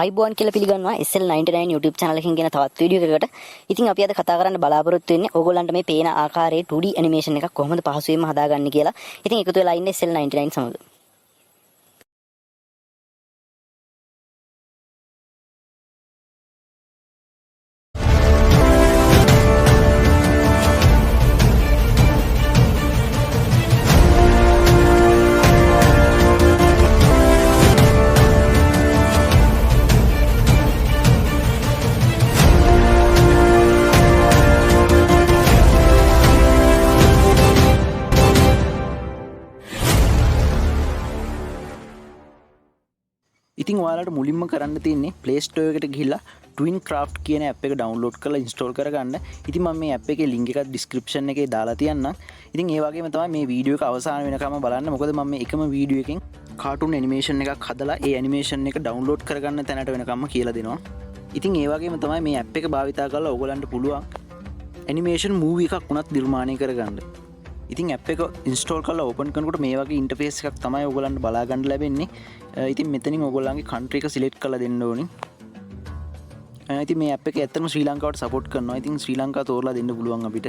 ආයිබෝන් කියලා පිළිගන්නවා SL99 YouTube channel එකකින් ගෙන තවත් වීඩියෝ එකකට. ඉතින් අපි අද කතා කරන්න බලාපොරොත්තු වෙන්නේ ඕගොල්ලන්ට මේ පේන ආකාරයේ 2D animation එකක් කොහොමද පහසුවෙන්ම හදාගන්නේ කියලා. ඉතින් එකතු වෙලා ඉන්නේ SL99 සමග. ඉතින් ඔයාලට මුලින්ම කරන්න තියෙන්නේ Play Store එකට ගිහිල්ලා Twin Craft කියන app එක download කරලා install කරගන්න. ඉතින් මම මේ app එකේ link එකක් description එකේ දාලා තියන්නම්. ඉතින් ඒ වගේම තමයි මේ වීඩියෝ එක අවසාන වෙනකම් බලන්න. මොකද මම මේ එකම වීඩියෝ එකෙන් cartoon animation එකක් හදලා ඒ animation එක download කරගන්න තැනට වෙනකම්ම කියලා දෙනවා. ඉතින් ඒ වගේම තමයි මේ app එක භාවිතා කරලා ඔයගලන්ට පුළුවන් animation movie එකක් උනත් නිර්මාණය කරගන්න. ඉතින් app එක install කරලා open කරනකොට මේ වගේ interface එකක් තමයි ඔයගලන්ට බලා ගන්න ලැබෙන්නේ. ඉතින් මෙතනින් ඔයගොල්ලන්ගේ country එක select කරලා දෙන්න ඕනේ. ඉතින් මේ app එක ඇත්තටම ශ්‍රී ලංකාවට support කරනවා. ඉතින් ශ්‍රී ලංකාව තෝරලා දෙන්න පුළුවන් අපිට.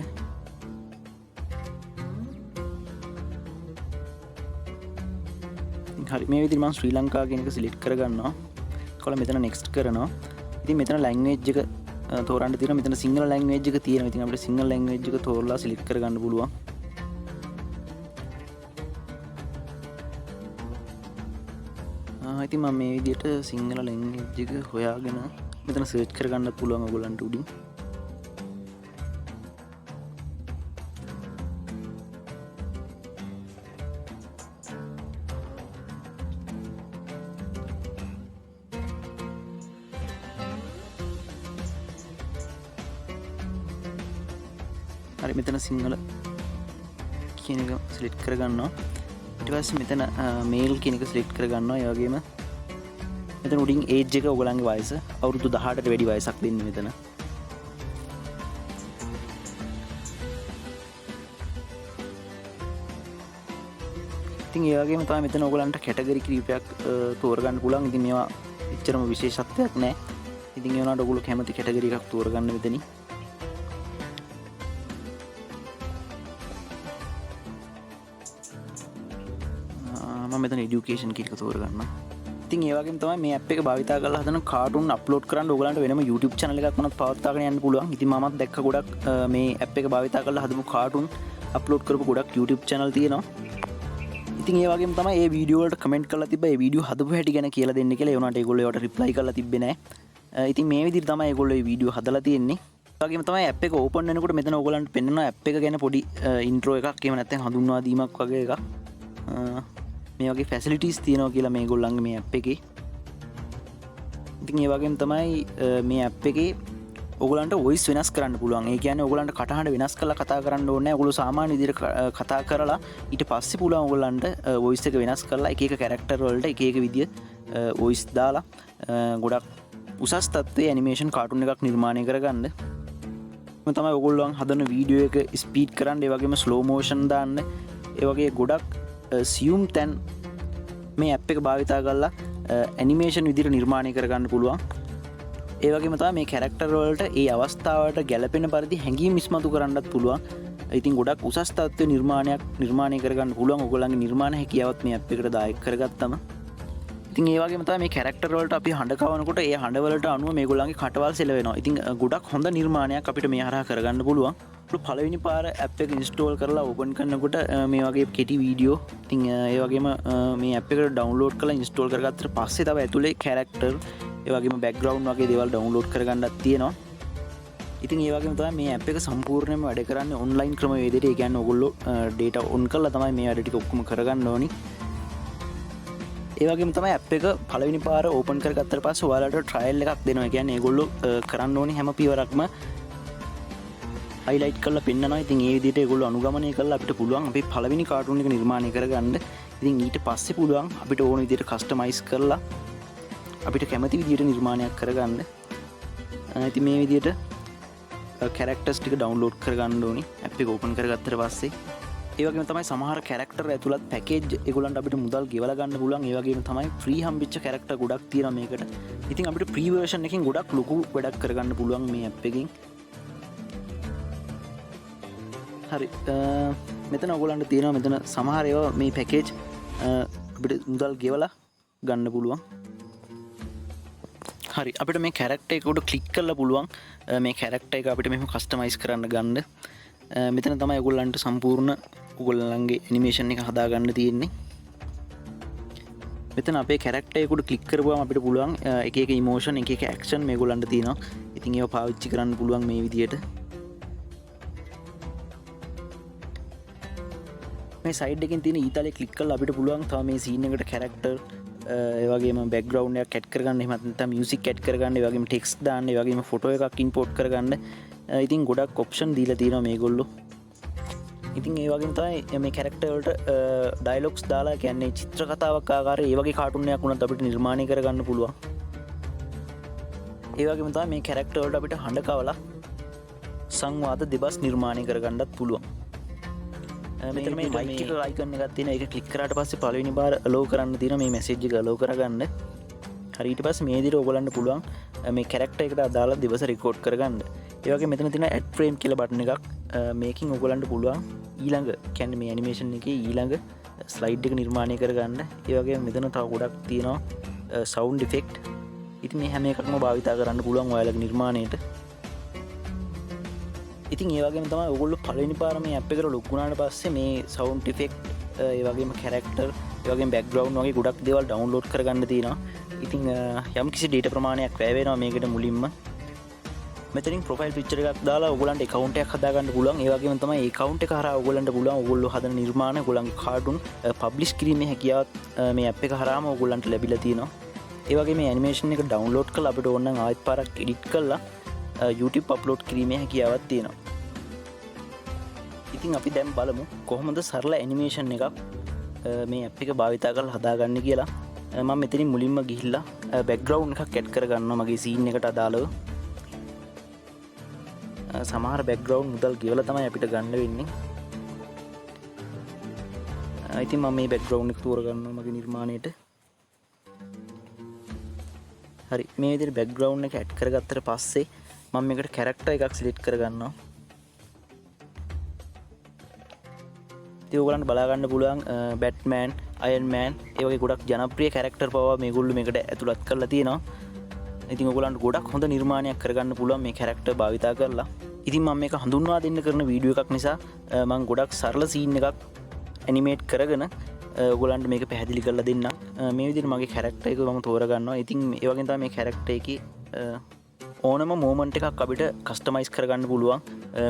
හරි මේ විදිහට මම ශ්‍රී ලංකාව කියන එක select කරගන්නවා. කොහොම මෙතන next කරනවා. ඉතින් මෙතන language එක තෝරන්න තියෙනවා. මෙතන සිංහල language එක තියෙනවා. ඉතින් අපිට සිංහල language එක තෝරලා select කරගන්න පුළුවන්. ඉතින් මම මේ විදිහට සිංහල ලැන්ග්වේජ් එක හොයාගෙන මෙතන සර්ච් කරගන්න පුළුවන් ඔයගොල්ලන්ට උඩින්. හරි මෙතන සිංහල කියන එක සිලෙක්ට් කරගන්නවා. ඊට පස්සේ මෙතන මේල් කියන එක සිලෙක්ට් කරගන්නවා. ඒ වගේම මෙතන උඩින් ඒජ් එක ඔයගලන්ගේ වයස අවුරුදු 18ට වැඩි වයසක් දෙන්න මෙතන. ඉතින් ඒ වගේම තමයි මෙතන ඔයගලන්ට කැටගරි කිහිපයක් තෝරගන්න පුළුවන්. ඉතින් මේවා එච්චරම විශේෂත්වයක් නැහැ. ඉතින් ඒ වුණාට ඔයගොල්ලෝ කැමති කැටගරි එකක් තෝරගන්න මෙතනින්. මම මෙතන education කියන එක තෝරගන්නවා. ඉතින් ඒ වගේම තමයි මේ app එක භාවිතා කරලා හදන කාටුන් අප්ලෝඩ් කරන්න ඔයගලන්ට වෙනම YouTube channel එකක් වුණත් පවත්වාගෙන යන්න පුළුවන්. ඉතින් මමත් දැක්ක ගොඩක් මේ app එක භාවිතා කරලා හදපු කාටුන් අප්ලෝඩ් කරපු ගොඩක් YouTube channel තියෙනවා. ඉතින් ඒ වගේම තමයි මේ වීඩියෝ වලට කමෙන්ට් කරලා තිබ්බා මේ වීඩියෝ හදපු හැටි ගැන කියලා දෙන්න කියලා. ඒ වුණාට ඒගොල්ලෝ ඒවට රිප්ලයි කරලා තිබ්බේ නැහැ. ඉතින් මේ විදිහට තමයි ඒගොල්ලෝ මේ වීඩියෝ හදලා තියෙන්නේ. ඒ වගේම තමයි app එක open වෙනකොට මෙතන ඔයගලන්ට පෙන්වනවා app එක ගැන පොඩි intro එකක් එහෙම නැත්නම් හඳුන්වා දීමක් වගේ එකක්. මේ වගේ ෆැසිලිටිස් තියෙනවා කියලා මේගොල්ලන්ගේ මේ app එකේ. ඉතින් ඒ වගේම තමයි මේ app එකේ ඔයගලන්ට voice වෙනස් කරන්න පුළුවන්. ඒ කියන්නේ ඔයගලන්ට කටහඬ වෙනස් කරලා කතා කරන්න ඕනේ නැහැ. ඔයගොල්ලෝ සාමාන්‍ය විදිහට කතා කරලා ඊට පස්සේ පුළුවන් ඔයගලන්ට voice එක වෙනස් කරලා එක එක character වලට එක එක විදිය voice දාලා ගොඩක් උසස් තත්ත්වයේ animation cartoon එකක් නිර්මාණය කරගන්න. මේ තමයි ඔයගොල්ලෝ හදන වීඩියෝ එක ස්පීඩ් කරන්න, ඒ වගේම slow motion දාන්න, ඒ වගේ ගොඩක් සියුම් තැන් මේ app එක භාවිතා කරලා ඇනිමේෂන් විදිහට නිර්මාණය කරගන්න පුළුවන්. ඒ වගේම තමයි මේ කැරක්ටර් වලට ඒ අවස්ථාවට ගැළපෙන පරිදි හැඟීම් ඉස්මතු කරන්නත් පුළුවන්. ඉතින් ගොඩක් උසස් තත්ත්වයේ නිර්මාණය කරගන්න පුළුවන්. ඔයගොල්ලන්ගේ නිර්මාණ හැකියාවත් මේ app එකට දායක කරගත්තම. ඉතින් ඒ වගේම තමයි මේ කැරක්ටර් වලට අපි හඬ කවනකොට ඒ හඬ වලට අනුව මේගොල්ලන්ගේ කටවල් සෙලවෙනවා. ඉතින් ගොඩක් හොඳ නිර්මාණයක් අපිට මේ හරහා කරගන්න පුළුවන්. පළවෙනි පාර app එක install කරලා open කරනකොට මේ වගේ කෙටි වීඩියෝ, ඉතින් ඒ වගේම මේ app එකට download කරලා install කරගත්තට පස්සේ තව ඇතුලේ character, ඒ වගේම background වගේ දේවල් download කරගන්නත් තියෙනවා. ඉතින් ඒ වගේම තමයි මේ app එක සම්පූර්ණයෙන්ම වැඩ කරන්නේ online ක්‍රමවේදයට. ඒ කියන්නේ ඔයගොල්ලෝ data on කරලා තමයි මේ වැඩ ටික ඔක්කොම කරගන්න ඕනි. ඒ වගේම තමයි app එක පළවෙනි පාර open කරගත්තට පස්සේ ඔයාලට trial එකක් දෙනවා. ඒ කියන්නේ ඒගොල්ලෝ කරන්න ඕනි හැම පියවරක්ම highlight කරලා පෙන්නනවා. ඉතින් ඒ විදිහට ඒගොල්ලෝ අනුගමනය කරලා අපිට පුළුවන් අපි පළවෙනි කාටුන් එක නිර්මාණය කරගන්න. ඉතින් ඊට පස්සේ පුළුවන් අපිට ඕන විදිහට customize කරලා අපිට කැමති විදිහට නිර්මාණයක් කරගන්න. ඉතින් මේ විදිහට characters ටික download කරගන්න ඕනි app එක open කරගත්තට පස්සේ. ඒ වගේම තමයි සමහර කැරක්ටර් ඇතුළත් පැකේජ් ඒගොල්ලන්ට අපිට මුදල් ගෙවලා ගන්න පුළුවන්. ඒ වගේම තමයි ෆ්‍රී හම්බෙච්ච කැරක්ටර් ගොඩක් තියෙනවා මේකට. ඉතින් අපිට ප්‍රී වර්ෂන් එකකින් ගොඩක් ලොකු වැඩක් කරගන්න පුළුවන් මේ ඇප් එකකින්. හරි මෙතන ඔයගොල්ලන්ට තියෙනවා මෙතන සමහර ඒවා මේ පැකේජ් අපිට මුදල් ගෙවලා ගන්න පුළුවන්. හරි අපිට මේ කැරක්ටර් එක උඩ ක්ලික් කරලා පුළුවන් මේ කැරක්ටර් එක අපිට මෙහෙම කස්ටමයිස් කරන්න ගන්න. මෙතන තමයි ඔයගොල්ලන්ට සම්පූර්ණ ඔයගොල්ලන්ගේ ඇනිමේෂන් එක හදා ගන්න තියෙන්නේ. මෙතන අපේ කැරක්ටර් එක උඩ ක්ලික් කරපුවම අපිට පුළුවන් එක එක ඉමෝෂන් එක එක ඇක්ෂන් මේගොල්ලන්ට තියෙනවා. ඉතින් ඒවා පාවිච්චි කරන්න පුළුවන් මේ විදියට. මේ සයිඩ් එකෙන් තියෙන ඊතලේ ක්ලික් කරලා අපිට පුළුවන් තව මේ සීන් එකට කැරක්ටර් ඒ වගේම බෑග්ග්‍රවුන්ඩ් එකක් ඇඩ් කරගන්න, එහෙම නැත්නම් මියුසික් ඇඩ් කරගන්න, ඒ වගේම ටෙක්ස්ට් දාන්න, ඒ වගේම ෆොටෝ එකක් ඉම්පෝට් කරගන්න. ඉතින් ගොඩක් ඔප්ෂන් දීලා තියෙනවා මේගොල්ලෝ. ඉතින් ඒ වගේම තමයි මේ කැරක්ටර් වලට ඩයලොග්ස් දාලා කියන්නේ චිත්‍ර කතාවක් ආකාරයේ ඒ වගේ කාටුන් එකක් වුණත් අපිට නිර්මාණය කරගන්න පුළුවන්. ඒ වගේම තමයි මේ කැරක්ටර් වලට අපිට හඬ කවලා සංවාද දෙබස් නිර්මාණය කරගන්නත් පුළුවන්. මෙතන මේ මයික් එක අයිකන් එකක් තියෙන එක ක්ලික් කරාට පස්සේ පළවෙනි බාර අලෝව් කරන්න තියෙන මේ මැසේජ් එක අලෝව් කරගන්න. හරි ඊට පස්සේ මේ විදිහට ඔයගලන්ට පුළුවන් මේ කැරක්ටර් එකට අදාළ දිවස රෙකෝඩ් කරගන්න. ඒ වගේ මෙතන තියෙන ඇඩ් ෆ්‍රේම් කියලා බටන් එකක් මේකින් ඔයගලන්ට පුළුවන් ඊළඟ කියන්නේ මේ ඇනිමේෂන් එකේ ඊළඟ ස්ලයිඩ් එක නිර්මාණය කරගන්න. ඒ වගේම මෙතන තව ගොඩක් තියෙනවා සවුන්ඩ් ඉෆෙක්ට්. ඉතින් මේ හැම එකක්ම භාවිතා කරන්න පුළුවන් ඔයාලගේ නිර්මාණයට. ඉතින් ඒ වගේම තමයි ඔයගොල්ලෝ පළවෙනි පාර මේ ඇප් එකට ලොග් වුණාට පස්සේ මේ සවුන්ඩ් ඉෆෙක්ට් ඒ වගේම කැරක්ටර් ඒ වගේම බෑග්ග්‍රවුන්ඩ් වගේ ගොඩක් දේවල් ඩවුන්ලෝඩ් කරගන්න තියෙනවා. ඉතින් යම් කිසි ඩේටා ප්‍රමාණයක් වැය වෙනවා මේකට මුලින්ම. මෙතනින් ප්‍රොෆයිල් පික්චර් එකක් දාලා ඔයගොල්ලන්ට account එකක් හදාගන්න පුළුවන්. ඒ වගේම තමයි ඒ account එක හරහා ඔයගොල්ලන්ට පුළුවන් ඔයගොල්ලෝ හදන නිර්මාණ ඔයගොල්ලන්ගේ කාටුන් පබ්ලිෂ් කිරීමේ හැකියාවත් මේ ඇප් එක හරහාම ඔයගොල්ලන්ට ලැබිලා තියෙනවා. ඒ වගේම මේ ඇනිමේෂන් එක ඩවුන්ලෝඩ් කරලා අපිට ඕන නම් ආයෙත් පාරක් එඩිට් කරලා YouTube අප්ලෝඩ් කිරීමේ හැකියාවක් තියෙනවා. ඉතින් අපි දැන් බලමු කොහොමද සරල ඇනිමේෂන් එකක් මේ ඇප් එක භාවිතා කරලා හදාගන්නේ කියලා. මම මෙතනින් මුලින්ම ගිහිල්ලා බෑග්ග්‍රවුන්ඩ් එකක් ඇඩ් කරගන්නවා මගේ සීන් එකට අදාළව. සමහර බෑග්ග්‍රවුන්ඩ් මුදල් ගෙවලා තමයි අපිට ගන්න වෙන්නේ. ඉතින් මම මේ බෑග්ග්‍රවුන්ඩ් එක තෝරගන්නවා මගේ නිර්මාණයට. හරි මේ විදිහට බෑග්ග්‍රවුන්ඩ් එක ඇඩ් කරගත්තට පස්සේ මම මේකට කැරක්ටර් එකක් සිලෙක්ට් කරගන්නවා. ඉතින් ඔයගලන්ට බලා ගන්න පුළුවන් බැට්මෑන්, අයර්න් මෑන් ඒ වගේ ගොඩක් ජනප්‍රිය කැරක්ටර් පවා මේගොල්ලෝ මේකට ඇතුළත් කරලා තියෙනවා. ඉතින් ඔයගලන්ට ගොඩක් හොඳ නිර්මාණයක් කරගන්න පුළුවන් මේ කැරක්ටර් භාවිතා කරලා. ඉතින් මම මේක හඳුන්වා දෙන්න කරන වීඩියෝ එකක් නිසා මම ගොඩක් සරල සීන් එකක් ඇනිමේට් කරගෙන ඔයගලන්ට මේක පැහැදිලි කරලා දෙන්නම්. මේ විදිහට මගේ කැරක්ටර් එක මම තෝරගන්නවා. ඉතින් ඒ වගේම තමයි මේ කැරක්ටර් එකේ ඕනම මෝමන්ට් එකක් අපිට කස්ටමයිස් කරගන්න පුළුවන්.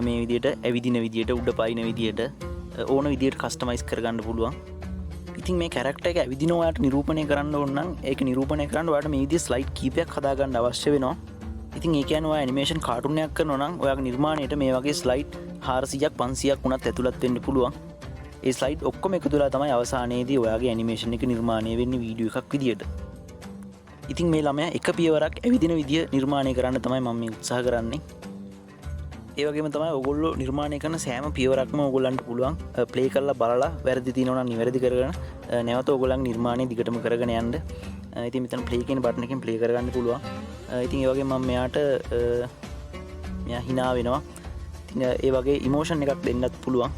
මේ විදිහට ඇවිදින විදිහට, උඩ පයින් විදිහට ඕන විදිහට කස්ටමයිස් කරගන්න පුළුවන්. ඉතින් මේ කැරක්ටර් එක ඇවිදින ඔයාලට නිරූපණය කරන්න ඕන නම් ඒක නිරූපණය කරන්න ඔයාලට මේ විදිහේ ස්ලයිඩ් කීපයක් හදාගන්න අවශ්‍ය වෙනවා. ඉතින් ඒ කියන්නේ ඔයා ඇනිමේෂන් කාටුන් එකක් කරනවා නම් ඔයාගේ නිර්මාණයට මේ වගේ ස්ලයිඩ් 400ක් 500ක් වුණත් ඇතුළත් වෙන්න පුළුවන්. ඒ ස්ලයිඩ් ඔක්කොම එකතු වෙලා තමයි අවසානයේදී ඔයාගේ ඇනිමේෂන් එක නිර්මාණය වෙන්නේ වීඩියෝ එකක් විදියට. ඉතින් මේ ළමයා එක පියවරක් ඇවිදින විදිය නිර්මාණය කරන්න තමයි මම මේ උත්සාහ කරන්නේ. ඒ වගේම තමයි ඔයගොල්ලෝ නිර්මාණය කරන සෑම පියවරක්ම ඔයගොල්ලන්ට පුළුවන් ප්ලේ කරලා බලලා වැරදි තියෙනවා නම් නිවැරදි කරගෙන නැවත ඔයගොල්ලන්ගේ නිර්මාණය දිගටම කරගෙන යන්න. ඉතින් මෙතන ප්ලේ කියන බටන් එකෙන් ප්ලේ කරගන්න පුළුවන්. ඉතින් ඒ වගේම මම මෙයාට මෙයා hina වෙනවා. ඉතින් ඒ වගේ ඉමෝෂන් එකක් දෙන්නත් පුළුවන්.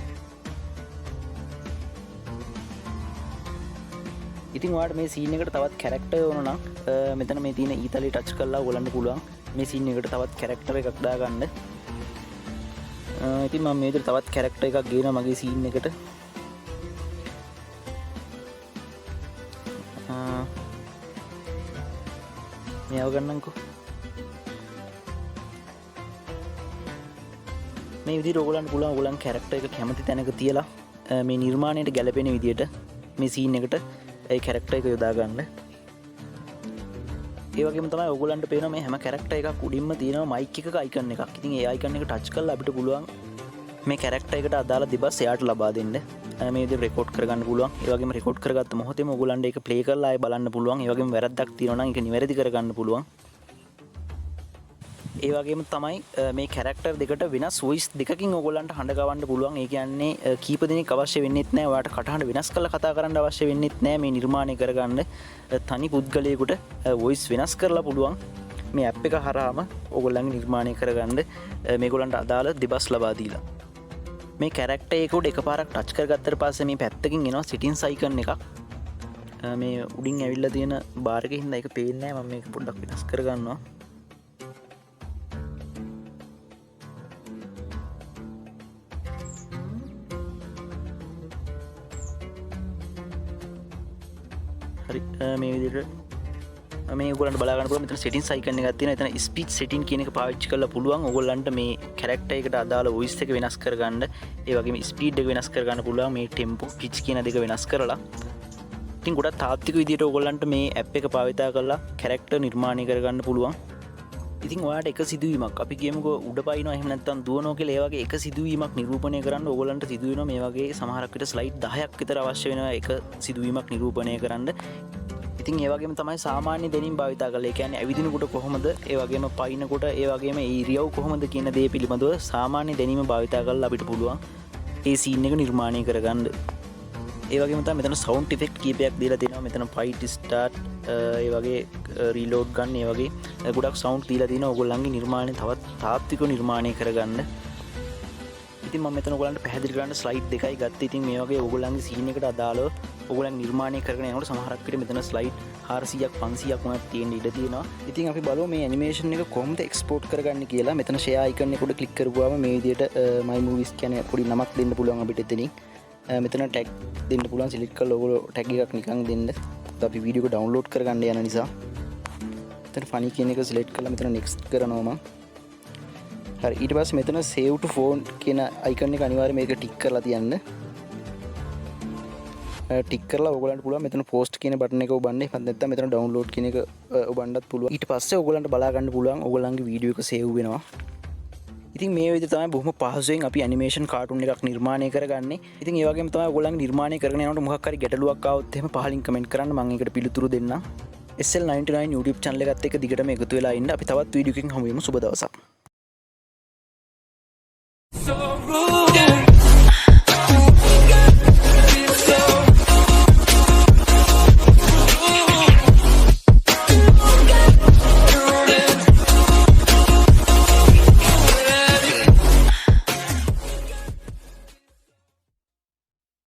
ඉතින් ඔයාලට මේ සීන් එකට තවත් කැරක්ටර් ඕන නම් මෙතන මේ තියෙන ඊතලේ ටච් කරලා ඔයගොල්ලන්ට පුළුවන් මේ සීන් එකට තවත් කැරක්ටර් එකක් දාගන්න. ඉතින් මම මේ විදිහට තවත් කැරක්ටර් එකක් ගේනවා මගේ සීන් එකට. මෙයාව ගන්නම්කෝ. මේ විදිහට ඔයගොල්ලන්ට පුළුවන් ඔයගොල්ලන් කැරක්ටර් එක කැමති තැනක තියලා මේ නිර්මාණයට ගැලපෙන විදිහට මේ සීන් එකට ඒ කැරක්ටර් එක යොදා ගන්න. ඒ වගේම තමයි ඔයගොල්ලන්ට පේනවා මේ හැම කැරක්ටර් එකක් උඩින්ම තියෙනවා මයික් එකක අයිකන් එකක්. ඉතින් ඒ අයිකන් එක ටච් කරලා අපිට පුළුවන් මේ කැරක්ටර් එකට අදාළ දෙබස් එයාට ලබා දෙන්න. මේ විදිහට රෙකෝඩ් කරගන්න පුළුවන්. ඒ වගේම රෙකෝඩ් කරගත්ත මොහොතේම ඔයගොල්ලන්ට ඒක ප්ලේ කරලා ආයෙ බලන්න පුළුවන්. ඒ වගේම වැරද්දක් තියෙනවා නම් ඒක නිවැරදි කරගන්න පුළුවන්. ඒ වගේම තමයි මේ කැරක්ටර් දෙකට වෙනස් වොයිස් දෙකකින් ඔයගොල්ලන්ට හඬ ගවන්න පුළුවන්. ඒ කියන්නේ කීප දෙනෙක් අවශ්‍ය වෙන්නෙත් නැහැ. ඔයාලට කටහඬ වෙනස් කරලා කතා කරන්න අවශ්‍ය වෙන්නෙත් නැහැ. මේ නිර්මාණය කරගන්න තනි පුද්ගලයෙකුට වොයිස් වෙනස් කරලා පුළුවන්. මේ ඇප් එක හරහාම ඔයගොල්ලන්ගේ නිර්මාණය කරගන්න මේගොල්ලන්ට අදාළ දෙබස් ලබා දීලා. මේ කැරක්ටර් එකකට එකපාරක් ටච් කරගත්තට පස්සේ මේ පැත්තකින් එනවා සිටින්ස් අයිකන් එකක්. මේ උඩින් ඇවිල්ලා තියෙන බාර් එකේ හින්දා ඒක පේන්නේ නැහැ. මම මේක පොඩ්ඩක් වෙනස් කරගන්නවා. හරි මේ විදිහට මේ ඔයගොල්ලන්ට බලා ගන්න පුළුවන්. මෙතන settings icon එකක් තියෙනවා. එතන speech setting කියන එක පාවිච්චි කරලා පුළුවන් ඔයගොල්ලන්ට මේ character එකට අදාළ voice එක වෙනස් කරගන්න. ඒ වගේම speed එක වෙනස් කරගන්න පුළුවන්. මේ tempo pitch කියන දෙක වෙනස් කරලා. ඉතින් ගොඩක් තාත්වික විදිහට ඔයගොල්ලන්ට මේ app එක භාවිතා කරලා character නිර්මාණය කරගන්න පුළුවන්. ඉතින් ඔයාලට එක සිදුවීමක් අපි කියමුකෝ උඩ පයින්නවා එහෙම නැත්නම් දුවනවා කියලා ඒ වගේ එක සිදුවීමක් නිරූපණය කරන්න ඕගොල්ලන්ට සිදු වෙනවා මේ වගේ සමහරක් විට ස්ලයිඩ් 10ක් විතර අවශ්‍ය වෙනවා එක සිදුවීමක් නිරූපණය කරන්න. ඉතින් ඒ වගේම තමයි සාමාන්‍ය දෙනින් භාවිතා කරලා. ඒ කියන්නේ ඇවිදිනකොට කොහොමද ඒ වගේම පයින්නකොට ඒ වගේම ඒ ඉරියව් කොහොමද කියන දේ පිළිබඳව සාමාන්‍ය දැනීම භාවිතා කරලා අපිට පුළුවන් ඒ සීන් එක නිර්මාණය කරගන්න. ඒ වගේම තමයි මෙතන සවුන්ඩ් ඉෆෙක්ට් කීපයක් දීලා තියෙනවා. මෙතන ෆයිට් ස්ටාර්ට් ඒ වගේ රීලෝඩ් ගන්න ඒ වගේ ගොඩක් සවුන්ඩ් දීලා තියෙනවා ඔයගොල්ලන්ගේ නිර්මාණය තවත් තාත්විකව නිර්මාණය කරගන්න. ඉතින් මම මෙතන ඔයගොල්ලන්ට පැහැදිලි කරන්න ස්ලයිඩ් දෙකයි ගත්තේ. ඉතින් මේ වගේ ඔයගොල්ලන්ගේ සීන් එකට අදාළව ඔයගොල්ලන් නිර්මාණය කරගෙන යනකොට සමහරක් විට මෙතන ස්ලයිඩ් 400ක් 500ක් වුණත් තියෙන ඉඩ තියෙනවා. ඉතින් අපි බලමු මේ ඇනිමේෂන් එක කොහොමද එක්ස්පෝර්ට් කරගන්න කියලා. මෙතන ෂෙයා අයිකන් එක උඩ ක්ලික් කරපුවාම මේ විදිහට my movies කියන්නේ පොඩි නමක් දෙන්න පුළුවන් අපිට එතනින්. මෙතන ටැග් දෙන්න පුළුවන්. සිලෙක්ට් කරලා ඔයගොල්ලෝ ටැග් එකක් නිකන් දෙන්න. අපි වීඩියෝ එක ඩවුන්ලෝඩ් කරගන්න යන නිසා. මෙතන funny කියන එක සිලෙක්ට් කරලා මෙතන next කරනවා මම. හරි ඊට පස්සේ මෙතන save to phone කියන අයිකන් එක අනිවාර්යයෙන් මේක ටික් කරලා තියන්න. ටික් කරලා ඔයගොල්ලන්ට පුළුවන් මෙතන post කියන බටන් එක ඔබන්න. එහෙම නැත්නම් මෙතන download කියන එක ඔබන්නත් පුළුවන්. ඊට පස්සේ ඔයගොල්ලන්ට බලා ගන්න පුළුවන් ඔයගොල්ලන්ගේ වීඩියෝ එක save වෙනවා. ඉතින් මේ විදිහට තමයි බොහොම පහසුවෙන් අපි ඇනිමේෂන් කාටුන් එකක් නිර්මාණය කරගන්නේ. ඉතින් ඒ වගේම තමයි ඔයගොල්ලන්ගේ නිර්මාණය කරගෙන යනකොට මොකක් හරි ගැටලුවක් ආවොත් එහෙම පහලින් කමෙන්ට් කරන්න මම ඒකට පිළිතුරු දෙන්නම්. SL99 YouTube channel එකත් එක්ක දිගටම එකතු වෙලා ඉන්න. අපි තවත් වීඩියෝ එකකින් හමු වෙමු. සුබ දවසක්.